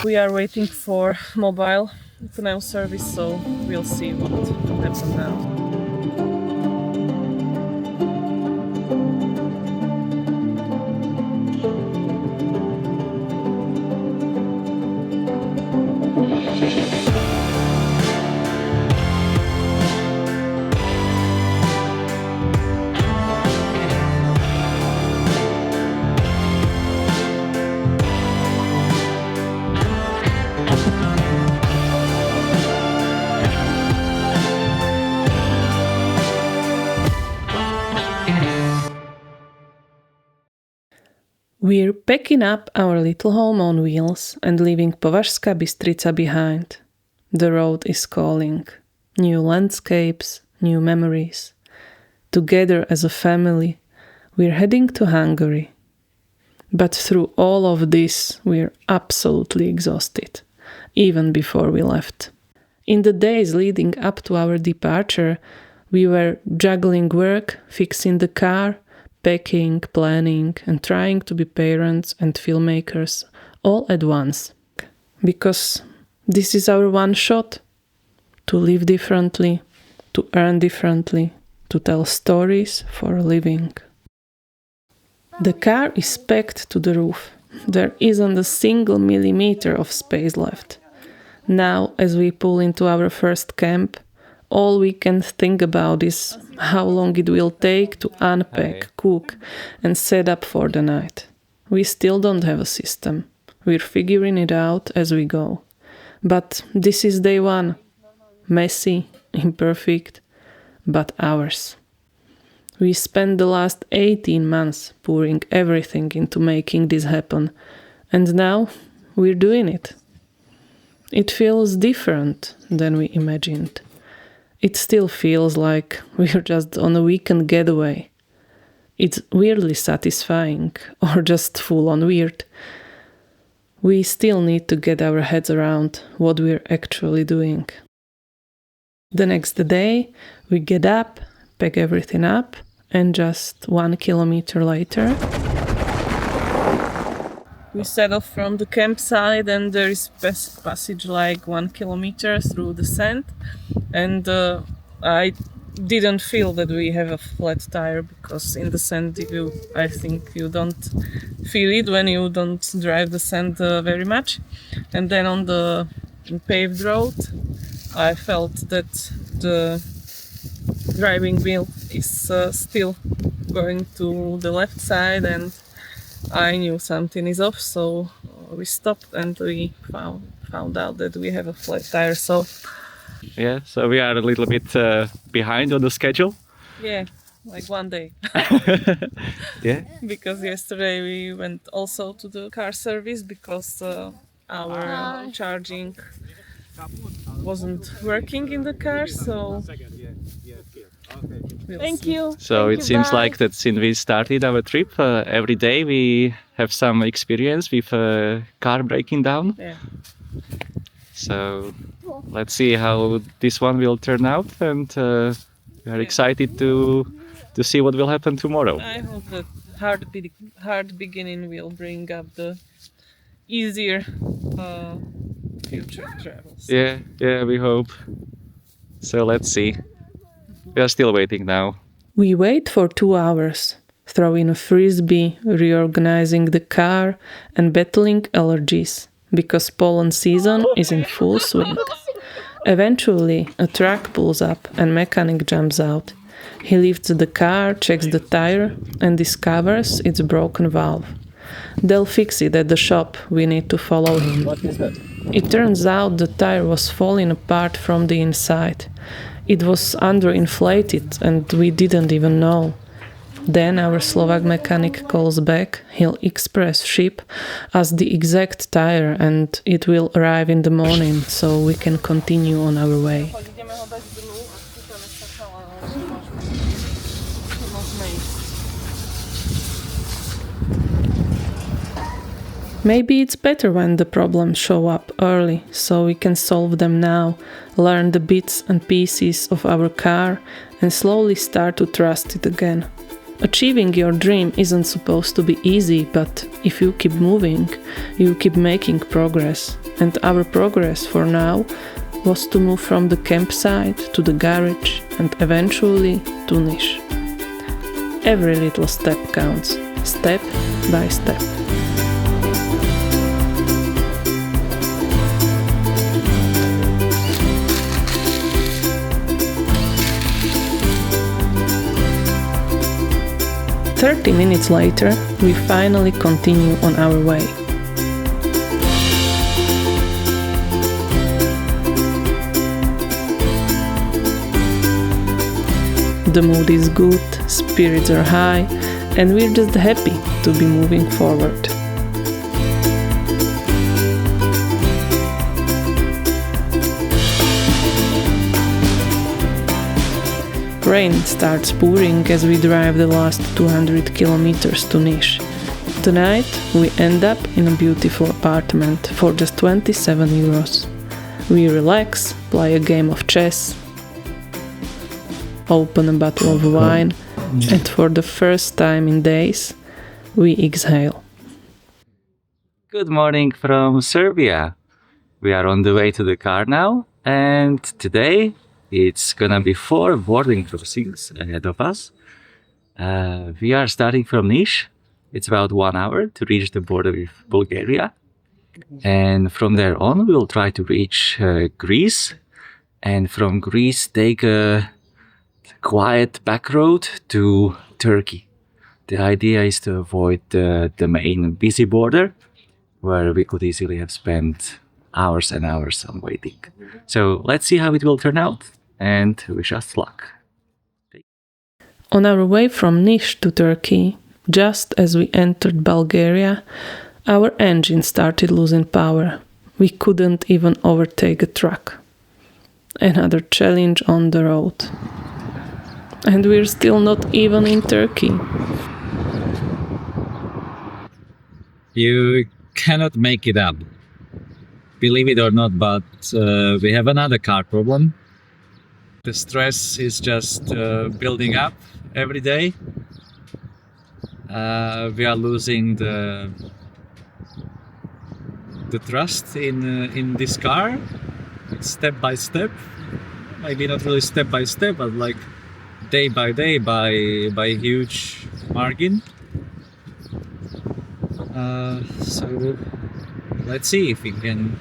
We are waiting for mobile canal service, so we'll see what happens now. We're packing up our little home on wheels and leaving Považská Bystrica behind. The road is calling. New landscapes, new memories. Together as a family, we're heading to Hungary. But through all of this, we're absolutely exhausted, even before we left. In the days leading up to our departure, we were juggling work, fixing the car, packing, planning, and trying to be parents and filmmakers all at once. Because this is our one shot to live differently, to earn differently, to tell stories for a living. The car is packed to the roof. There isn't a single millimeter of space left. Now, as we pull into our first camp, all we can think about is how long it will take to unpack, cook, and set up for the night. We still don't have a system. We're figuring it out as we go. But this is day one. Messy, imperfect, but ours. We spent the last 18 months pouring everything into making this happen, and now we're doing it. It feels different than we imagined. It still feels like we're just on a weekend getaway. It's weirdly satisfying, or just full-on weird. We still need to get our heads around what we're actually doing. The next day, we get up, pack everything up, and just 1 kilometer later, we set off from the campsite, and there is passage like 1 kilometer through the sand, and I didn't feel that we have a flat tire, because in the sand I think you don't feel it when you don't drive the sand very much. And then on the paved road I felt that the driving wheel is still going to the left side, and I knew something is off, so we stopped and we found out that we have a flat tire. So we are a little bit behind on the schedule. Yeah, like one day. Yeah. Because yesterday we went also to the car service because our charging wasn't working in the car, so Thank you. So it seems like that since we started our trip, every day we have some experience with a car breaking down. Yeah. So let's see how this one will turn out, and we are excited to see what will happen tomorrow. I hope that hard beginning will bring up the easier future travels. Yeah, we hope. So let's see. We are still waiting now. We wait for 2 hours, throwing a frisbee, reorganizing the car, and battling allergies, because pollen season is in full swing. Eventually, a truck pulls up and mechanic jumps out. He lifts the car, checks the tire, and discovers its broken valve. They'll fix it at the shop. We need to follow him. What is that? It turns out the tire was falling apart from the inside. It was underinflated and we didn't even know. Then our Slovak mechanic calls back. He'll express ship us the exact tire and it will arrive in the morning, so we can continue on our way. Maybe it's better when the problems show up early, so we can solve them now, learn the bits and pieces of our car, and slowly start to trust it again. Achieving your dream isn't supposed to be easy, but if you keep moving, you keep making progress. and our progress for now was to move from the campsite to the garage and eventually to Niš. Every little step counts, step by step. "30 minutes later, we finally continue on our way. The mood is good, spirits are high, and we're just happy to be moving forward. Rain starts pouring as we drive the last 200 kilometers to Niš. Tonight we end up in a beautiful apartment for just 27 euros. We relax, play a game of chess, open a bottle of wine, and for the first time in days, we exhale. Good morning from Serbia. We are on the way to the car now, and today it's gonna be 4 boarding crossings ahead of us. We are starting from Niš. It's about 1 hour to reach the border with Bulgaria. And from there on, we'll try to reach Greece. And from Greece, take a quiet back road to Turkey. The idea is to avoid the main busy border, where we could easily have spent hours and hours on waiting. So let's see how it will turn out, and wish us luck. On our way from Niš to Turkey, just as we entered Bulgaria, our engine started losing power. We couldn't even overtake a truck. Another challenge on the road. And we're still not even in Turkey. You cannot make it up. Believe it or not, but we have another car problem. The stress is just building up every day. We are losing the trust in this car. It's step by step. Maybe not really step by step, but like day by day by a huge margin. So let's see if we can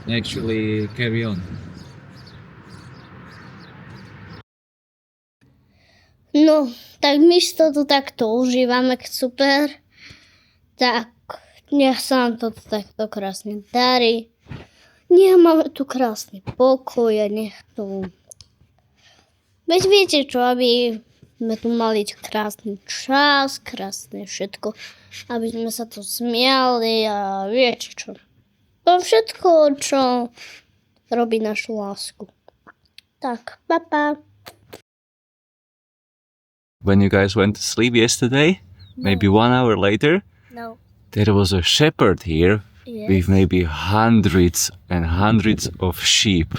actually carry on. No, tak my si to tu takto užívame super. Tak, nech sa nám to tu takto krásne darí. Nech máme tu krásny pokoj a nech tu... Veď viete čo, aby sme tu mali krásny čas, krásne všetko. Aby sme sa tu smiali a viete čo. To všetko, čo robí našu lásku. Tak, pa. When you guys went to sleep yesterday, maybe 1 hour later, No. there was a shepherd here Yes. with maybe hundreds and hundreds of sheep.